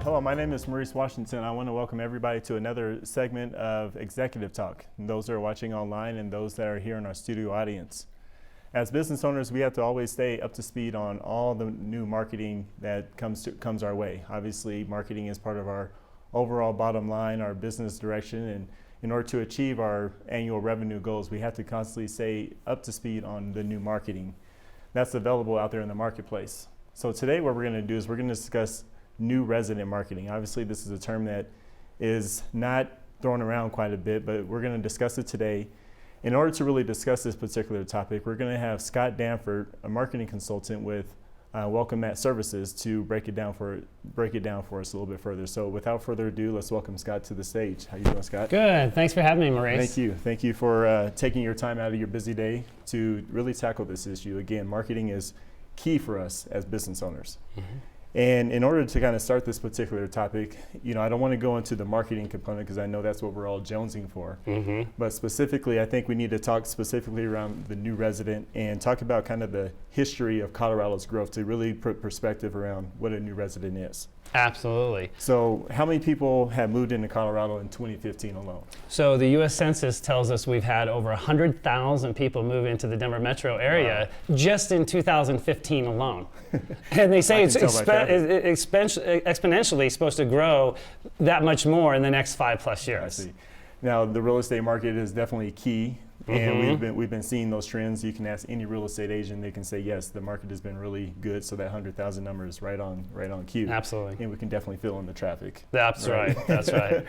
Hello, my name is Maurice Washington. I want to welcome everybody to another segment of Executive Talk, those that are watching online and those that are here in our studio audience. As business owners, we have to always stay up to speed on all the new marketing that comes our way. Obviously, marketing is part of our overall bottom line, our business direction, and in order to achieve our annual revenue goals, we have to constantly stay up to speed on the new marketing that's available out there in the marketplace. So today what we're going to do is we're going to discuss new resident marketing. Obviously, this is a term that is not thrown around quite a bit, but we're going to discuss it today. In order to really discuss this particular topic, we're going to have Scott Danford, a marketing consultant with Welcomemat Services, to break it down for us a little bit further. So without further ado, let's welcome Scott to the stage. How you doing, Scott? Good. Thanks for having me, Maurice. Thank you. Thank you for taking your time out of your busy day to really tackle this issue. Again, marketing is key for us as business owners. Mm-hmm. And in order to kind of start this particular topic, I don't want to go into the marketing component because I know that's what we're all jonesing for. Mm-hmm. But specifically, I think we need to talk specifically around the new resident and talk about kind of the history of Colorado's growth to really put perspective around what a new resident is. Absolutely. So how many people have moved into Colorado in 2015 alone? So the U.S. Census tells us we've had over 100,000 people move into the Denver metro area just in 2015 alone. And they say it's exponentially supposed to grow that much more in the next 5+ years. I see. Now, the real estate market is definitely key. And we've been seeing those trends. You can ask any real estate agent; they can say yes, the market has been really good. So that 100,000 number is right on cue. Absolutely, and we can definitely fill in the traffic. That's right. That's right.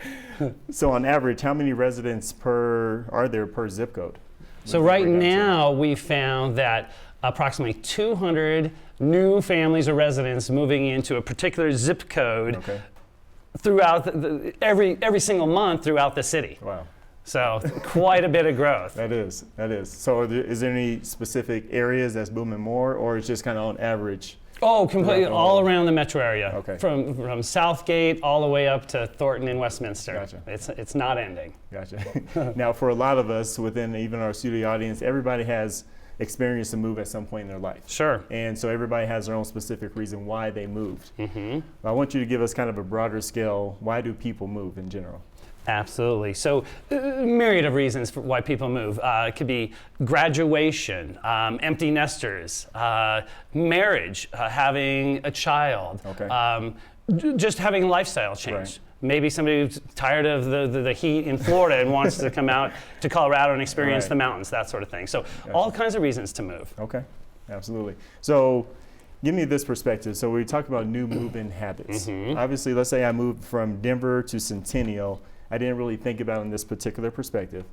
So on average, how many residents are there per zip code? So right now, we found that approximately 200 new families or residents moving into a particular zip code throughout every single month throughout the city. Wow. So quite a bit of growth. That is. So is there any specific areas that's booming more, or it's just kind of on average? Oh, completely all around the metro area. Okay. From Southgate all the way up to Thornton and Westminster. Gotcha. It's not ending. Gotcha. Now, for a lot of us within even our studio audience, everybody has experienced a move at some point in their life. Sure. And so everybody has their own specific reason why they moved. Mm-hmm. I want you to give us kind of a broader scale. Why do people move in general? Absolutely. So, myriad of reasons for why people move. It could be graduation, empty nesters, marriage, having a child, just having a lifestyle change. Right. Maybe somebody who's tired of the heat in Florida and wants to come out to Colorado and experience the mountains, that sort of thing. So, all kinds of reasons to move. Okay, absolutely. So, give me this perspective. So, we talk about new move-in habits. Mm-hmm. Obviously, let's say I moved from Denver to Centennial. I didn't really think about it in this particular perspective,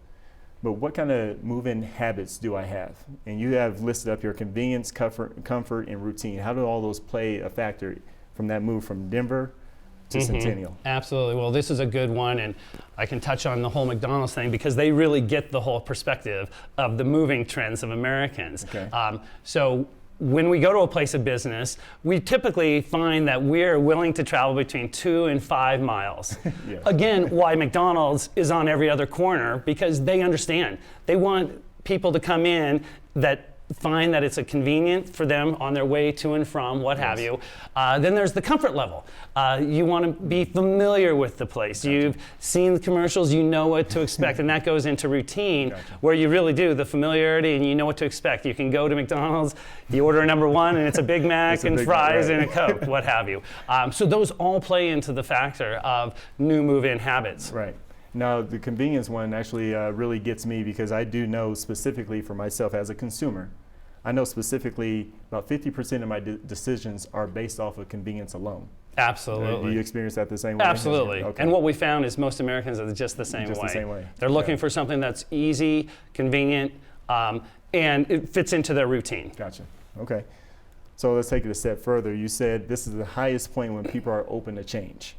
but what kind of move-in habits do I have? And you have listed up your convenience, comfort, and routine. How do all those play a factor from that move from Denver to Centennial? Absolutely. Well, this is a good one, and I can touch on the whole McDonald's thing because they really get the whole perspective of the moving trends of Americans. Okay. So when we go to a place of business, we typically find that we're willing to travel between 2 and 5 miles. Yes. Again, why McDonald's is on every other corner, because they understand. They want people to come in that find that it's a convenient for them on their way to and from, what have you. Then there's the comfort level. You want to be familiar with the place. Gotcha. You've seen the commercials, you know what to expect, and that goes into routine, where you really do the familiarity and you know what to expect. You can go to McDonald's, you order a number 1 and it's a Big Mac and fries and a Coke, what have you. So those all play into the factor of new move-in habits. Right. Now, the convenience one actually really gets me because I do know specifically for myself as a consumer, I know specifically about 50% of my decisions are based off of convenience alone. Absolutely. Do you experience that the same way? Absolutely. Okay. And what we found is most Americans are just the same way. They're looking for something that's easy, convenient, and it fits into their routine. Gotcha. Okay. So let's take it a step further. You said this is the highest point when people are open to change.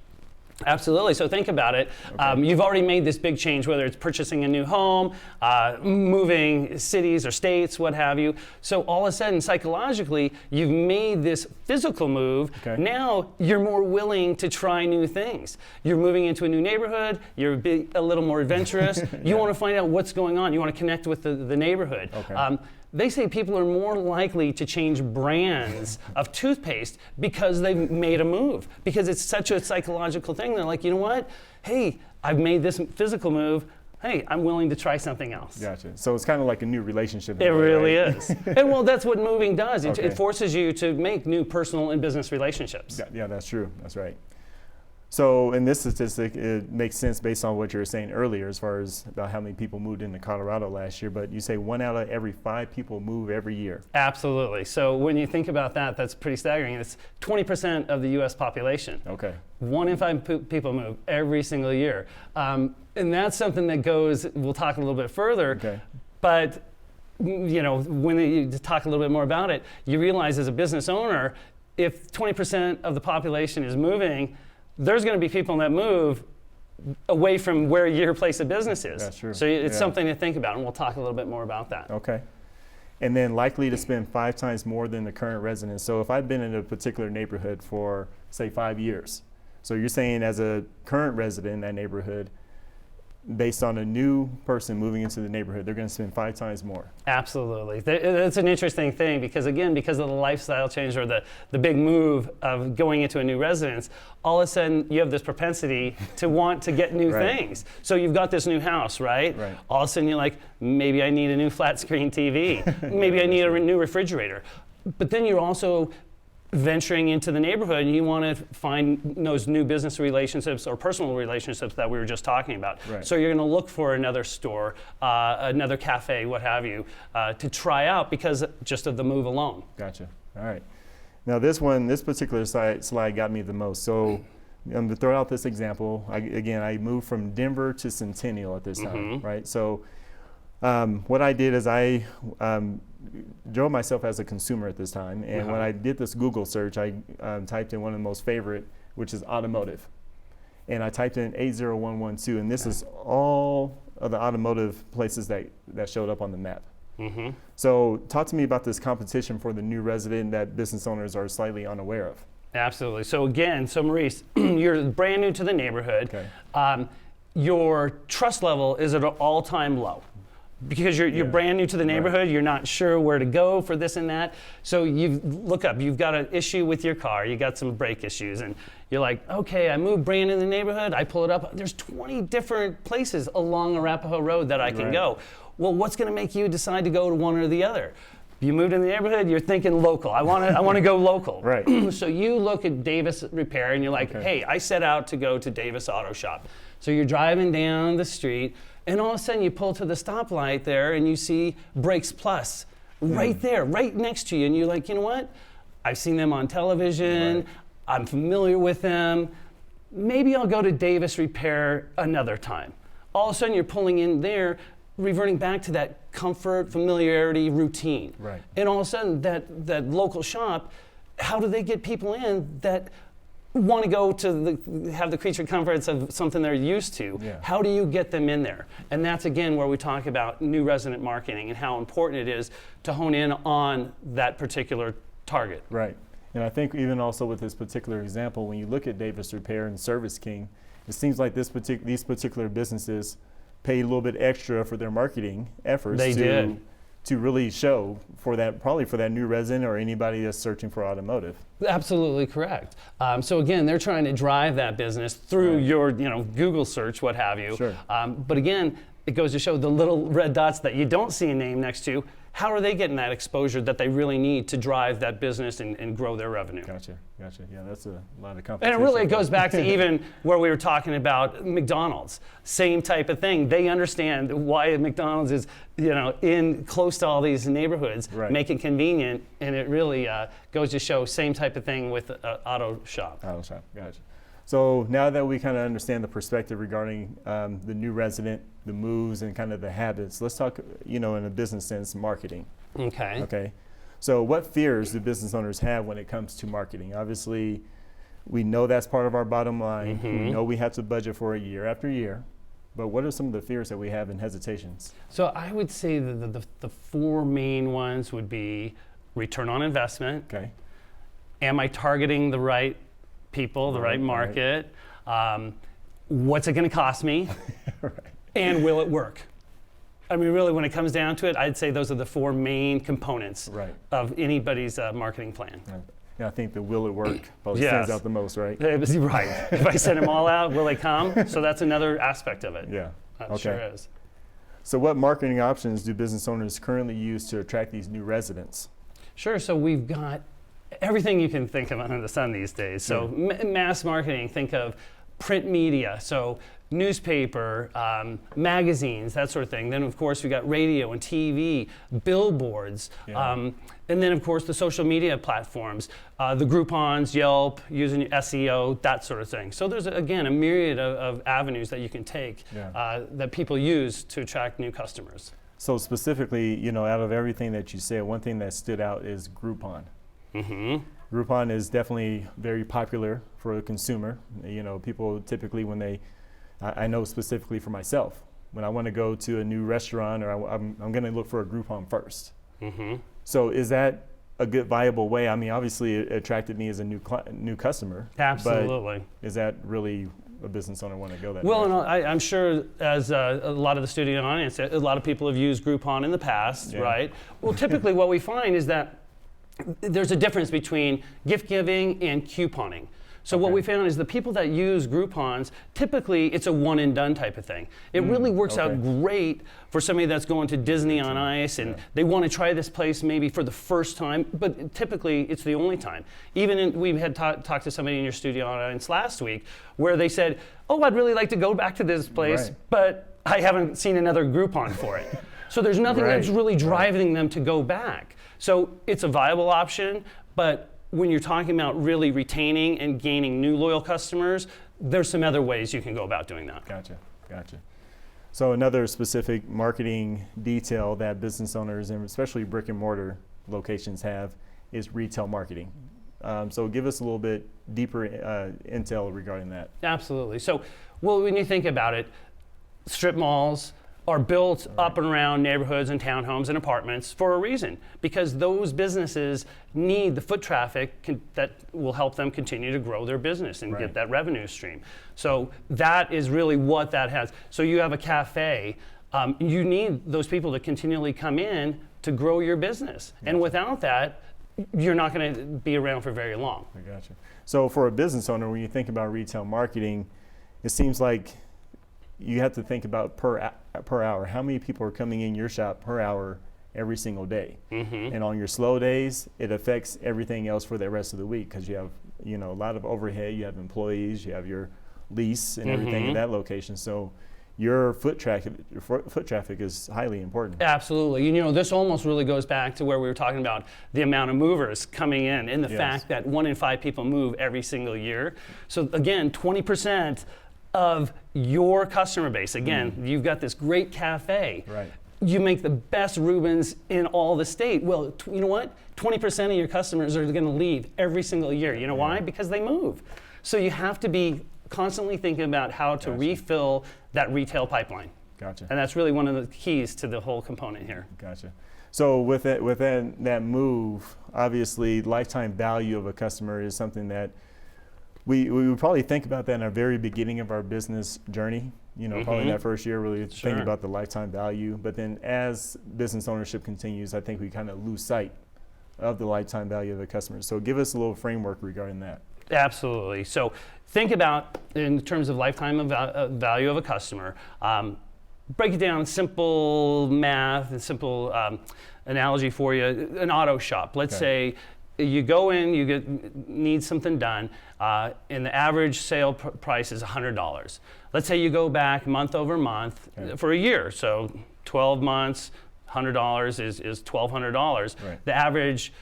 Absolutely. So think about it. You've already made this big change, whether it's purchasing a new home, moving cities or states, what have you. So all of a sudden, psychologically, you've made this physical move. Okay. Now you're more willing to try new things. You're moving into a new neighborhood. You're a little more adventurous. You want to find out what's going on. You want to connect with the neighborhood. Okay. They say people are more likely to change brands of toothpaste because they've made a move, because it's such a psychological thing. They're like, you know what? Hey, I've made this physical move. Hey, I'm willing to try something else. Gotcha. So it's kind of like a new relationship. It really right? is. And well, that's what moving does. It, Okay. it forces you to make new personal and business relationships. Yeah, that's true. That's right. So in this statistic, it makes sense based on what you were saying earlier as far as about how many people moved into Colorado last year, but you say 1 out of every 5 people move every year. Absolutely. So when you think about that, that's pretty staggering. It's 20% of the U.S. population. Okay. 1 in 5 people move every single year. And that's something that goes, we'll talk a little bit further, Okay. but you know, when you talk a little bit more about it, you realize as a business owner, if 20% of the population is moving, there's going to be people that move away from where your place of business is. That's true. So it's Yeah. something to think about, and we'll talk a little bit more about that. Okay. And then likely to spend 5 times more than the current resident. So if I've been in a particular neighborhood for, say, 5 years, so you're saying as a current resident in that neighborhood, based on a new person moving into the neighborhood, they're going to spend 5 times more. Absolutely. It's an interesting thing because, again, because of the lifestyle change or the big move of going into a new residence, all of a sudden you have this propensity to want to get new Right. things. So you've got this new house, right? Right. All of a sudden you're like, maybe I need a new flat screen TV. Maybe I need a new refrigerator. But then you're also venturing into the neighborhood and you want to find those new business relationships or personal relationships that we were just talking about. Right. So you're going to look for another store, another cafe, what have you, to try out because just of the move alone. Gotcha. All right. Now this particular slide got me the most. So I'm going to throw out this example. I moved from Denver to Centennial at this time, right? So what I did is I drove myself as a consumer at this time, and when I did this Google search, I typed in one of the most favorite, which is automotive, and I typed in 80112, and this is all of the automotive places that showed up on the map. So talk to me about this competition for the new resident that business owners are slightly unaware of. Absolutely. So again, Maurice, you're brand new to the neighborhood. Okay. Your trust level is at an all-time low. Because you're brand new to the neighborhood, Right. you're not sure where to go for this and that. So you've got an issue with your car, you got some brake issues, and you're like, okay, I moved brand new to the neighborhood, I pull it up, there's 20 different places along Arapahoe Road that I can Right. go. Well, what's gonna make you decide to go to one or the other? You moved in the neighborhood, you're thinking local. I want to go local. Right. So you look at Davis Repair and you're like, Okay. hey, I set out to go to Davis Auto Shop. So you're driving down the street, and all of a sudden you pull to the stoplight there and you see Brakes Plus right there, right next to you. And you're like, you know what? I've seen them on television. Right. I'm familiar with them. Maybe I'll go to Davis Repair another time. All of a sudden you're pulling in there, reverting back to that comfort, familiarity, routine. Right. And all of a sudden that local shop, how do they get people in that want to go to have the creature comforts of something they're used to? Yeah. How do you get them in there? And that's again where we talk about new resident marketing and how important it is to hone in on that particular target. Right. And I think even also with this particular example, when you look at Davis Repair and Service King, it seems like these particular businesses paid a little bit extra for their marketing efforts to really show for that, probably for that new resident or anybody that's searching for automotive. Absolutely correct. So again, they're trying to drive that business through Right. your Google search, what have you. Sure. But again, it goes to show the little red dots that you don't see a name next to, how are they getting that exposure that they really need to drive that business and grow their revenue? Gotcha. Yeah, that's a lot of competition. And it goes back to even where we were talking about McDonald's. Same type of thing. They understand why McDonald's is, in close to all these neighborhoods, Right. make it convenient, and it really goes to show same type of thing with auto shop. Auto shop, gotcha. So now that we kind of understand the perspective regarding the new resident, the moves, and kind of the habits, let's talk, in a business sense, marketing. Okay. Okay. So what fears do business owners have when it comes to marketing? Obviously, We know that's part of our bottom line. We know we have to budget for it year after year. But what are some of the fears that we have and hesitations? So I would say the four main ones would be return on investment. Okay. Am I targeting the right people, the right market? What's it going to cost me? Right. And will it work? I mean, really, when it comes down to it, I'd say those are the four main components of anybody's marketing plan. Right. Yeah, I think the will it work probably stands out the most, right? Right. If I send them all out, will they come? So that's another aspect of it. Yeah. That sure is. So what marketing options do business owners currently use to attract these new residents? Sure. So we've got everything you can think of under the sun these days. So mass marketing, think of print media, so newspaper, magazines, that sort of thing. Then, of course, we got radio and TV, billboards, and then, of course, the social media platforms, the Groupons, Yelp, using SEO, that sort of thing. So there's, again, a myriad of avenues that you can take that people use to attract new customers. So specifically, you know, out of everything that you said, one thing that stood out is Groupon. Groupon is definitely very popular for the consumer. You know, people typically when they, I know specifically for myself, when I want to go to a new restaurant or I'm going to look for a Groupon first. So is that a good viable way? I mean, obviously it attracted me as a new customer. Absolutely. But is that really a business owner want to go that Well, direction? and I'm sure as a lot of the studio audience, a lot of people have used Groupon in the past, right? Well, typically what we find is that there's a difference between gift giving and couponing. So what we found is the people that use Groupons, typically it's a one and done type of thing. It really works out great for somebody that's going to Disney on Ice and they want to try this place maybe for the first time, but typically it's the only time. Even we had talked to somebody in your studio audience last week where they said, oh, I'd really like to go back to this place, but I haven't seen another Groupon for it. So there's nothing that's really driving them to go back. So it's a viable option, but when you're talking about really retaining and gaining new loyal customers, there's some other ways you can go about doing that. Gotcha. So another specific marketing detail that business owners and especially brick and mortar locations have is retail marketing. So give us a little bit deeper intel regarding that. Absolutely. So, well, when you think about it, strip malls are built up and around neighborhoods and townhomes and apartments for a reason, because those businesses need the foot traffic that will help them continue to grow their business and get that revenue stream. So that is really what that has. So you have a cafe, you need those people to continually come in to grow your business. And without that, you're not going to be around for very long. I gotcha. So for a business owner, when you think about retail marketing, it seems like you have to think about per hour. How many people are coming in your shop per hour every single day? And on your slow days, it affects everything else for the rest of the week because you have, you know, a lot of overhead. You have employees, you have your lease and everything in that location. So your foot traffic is highly important. Absolutely. You know, this almost really goes back to where we were talking about the amount of movers coming in and the fact that 1 in 5 people move every single year. So again, 20% of your customer base. Again, you've got this great cafe. You make the best Reubens in all the state. Well, you know what? 20% of your customers are going to leave every single year. You know why? Because they move. So you have to be constantly thinking about how to refill that retail pipeline. And that's really one of the keys to the whole component here. So with that move, obviously lifetime value of a customer is something that we would probably think about that in our very beginning of our business journey, you know, probably in that first year, really thinking about the lifetime value. But then as business ownership continues, I think we kind of lose sight of the lifetime value of the customer. So give us a little framework regarding that. Absolutely. So think about, in terms of lifetime value of a customer, break it down, simple math and simple analogy for you, an auto shop. Let's say you go in, need something done, and the average sale price is $100. Let's say you go back month over month for a year, so 12 months, $100 is $1,200. The average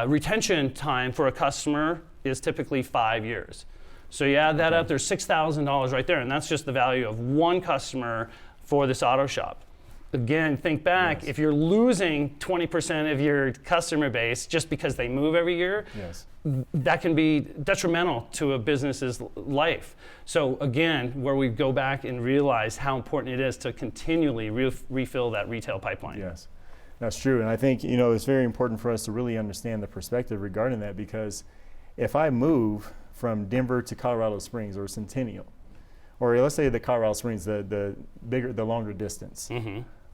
retention time for a customer is typically 5 years. So you add that up, there's $6,000 right there, and that's just the value of one customer for this auto shop. again, think back, Yes. if you're losing 20% of your customer base just because they move every year, Yes. that can be detrimental to a business's life. So again, where we go back and realize how important it is to continually refill that retail pipeline. Yes, that's true. And I think, it's very important for us to really understand the perspective regarding that, because if I move from Denver to Colorado Springs or Centennial, or let's say the Colorado Springs, the longer distance,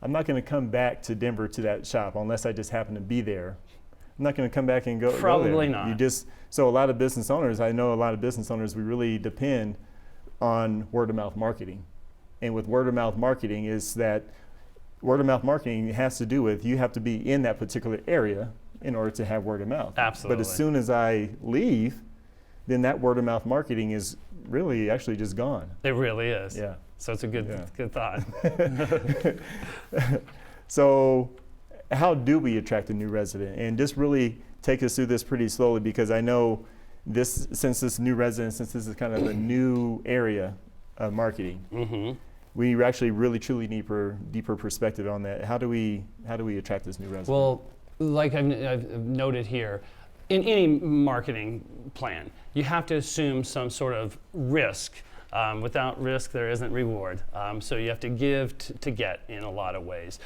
I'm not going to come back to Denver to that shop unless I just happen to be there. I'm not going to come back and go Probably there. not. So a lot of business owners, I know a lot of business owners, we really depend on word of mouth marketing. And with word of mouth marketing is that word of mouth marketing has to do with you have to be in that particular area in order to have word of mouth. Absolutely. But as soon as I leave, then that word of mouth marketing is really actually just gone. It really is. Yeah. So it's a good thought. So how do we attract a new resident? And just really take us through this pretty slowly, because I know since this new resident, since this is kind of a new area of marketing, we actually really truly need deeper perspective on that. How do we attract this new resident? Well, like I've noted here, in any marketing plan, you have to assume some sort of risk. Without risk, there isn't reward. So you have to give to get in a lot of ways.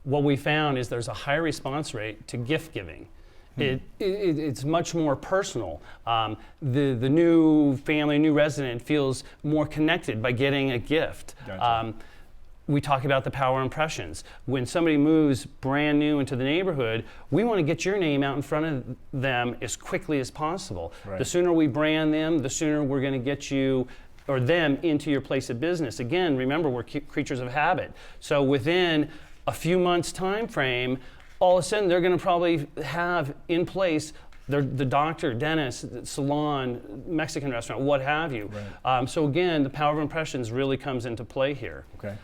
What we found is there's a higher response rate to gift giving. It's much more personal. The new family, new resident feels more connected by getting a gift. Gotcha. We talk about the power impressions. When somebody moves brand new into the neighborhood, we want to get your name out in front of them as quickly as possible. Right. The sooner we brand them, the sooner we're going to get you or them into your place of business. Again, remember, we're creatures of habit. So within a few months time frame, all of a sudden they're going to probably have in place the doctor, dentist, salon, Mexican restaurant, what have you. Right. So again, the power of impressions really comes into play here. Okay.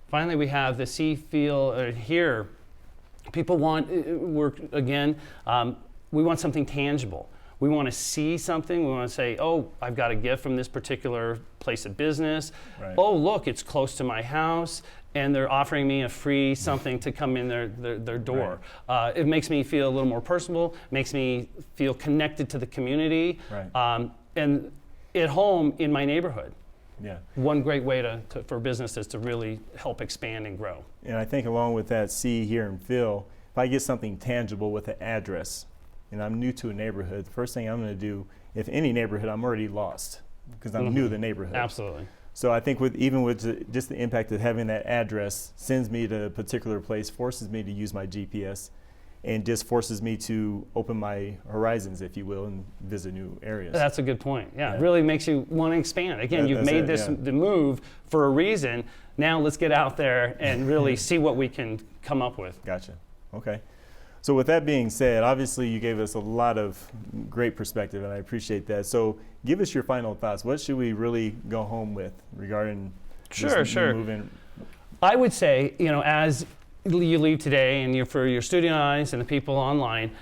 Finally, we have the see, feel, hear. People want, we want something tangible. We want to see something. We want to say, oh, I've got a gift from this particular place of business. Right. Oh, look, it's close to my house, and they're offering me a free something to come in their door. Right. It makes me feel a little more personal, makes me feel connected to the community, Right. and at home in my neighborhood. Yeah. One great way for businesses to really help expand and grow. And I think along with that see, hear, and feel, if I get something tangible with an address, and I'm new to a neighborhood, the first thing I'm going to do, if any neighborhood, I'm already lost because I'm new to the neighborhood. Absolutely. So I think just the impact of having that address sends me to a particular place, forces me to use my GPS, and just forces me to open my horizons, if you will, and visit new areas. That's a good point. Yeah, Yeah. it really makes you want to expand. Again, you've made the move for a reason. Now let's get out there and really see what we can come up with. Gotcha. Okay. So with that being said, obviously you gave us a lot of great perspective, and I appreciate that. So give us your final thoughts. What should we really go home with regarding this move in? I would say, as you leave today, and for your studio audience and the people online,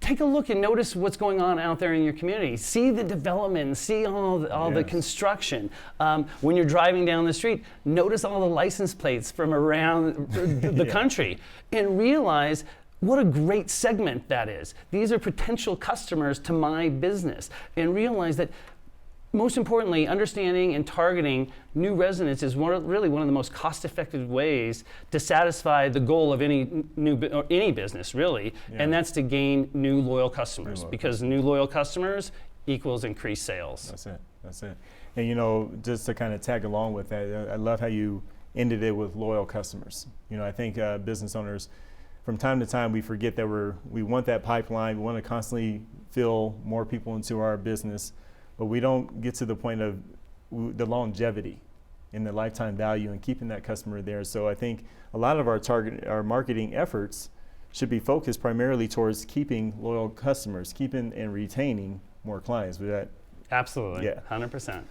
take a look and notice what's going on out there in your community. See the development, see all the construction. When you're driving down the street, notice all the license plates from around the country, and realize what a great segment that is. These are potential customers to my business, and realize that most importantly, understanding and targeting new residents is really one of the most cost-effective ways to satisfy the goal of any business, really, and that's to gain new loyal customers, because new loyal customers equals increased sales. That's it. And just to kind of tag along with that, I love how you ended it with loyal customers. I think business owners, from time to time, we forget that we want that pipeline. We want to constantly fill more people into our business, but we don't get to the point of the longevity and the lifetime value and keeping that customer there. So I think a lot of our marketing efforts should be focused primarily towards keeping loyal customers, keeping and retaining more clients. With that, absolutely, yeah, 100%.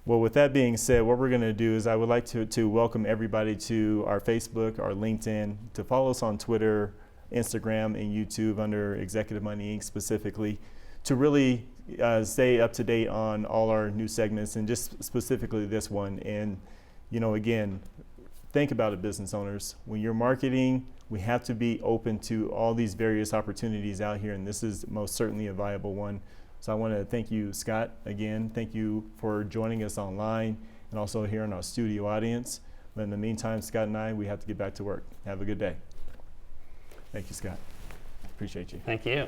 Well, with that being said, what we're going to do is I would like to welcome everybody to our Facebook, our LinkedIn, to follow us on Twitter, Instagram, and YouTube under Executive Money Inc. specifically, to really stay up to date on all our new segments, and just specifically this one. And again, think about it, business owners. When you're marketing, we have to be open to all these various opportunities out here, and this is most certainly a viable one. So I want to thank you, Scott, again. Thank you for joining us online and also here in our studio audience. But in the meantime, Scott and I, we have to get back to work. Have a good day. Thank you, Scott. Appreciate you. Thank you. Yeah.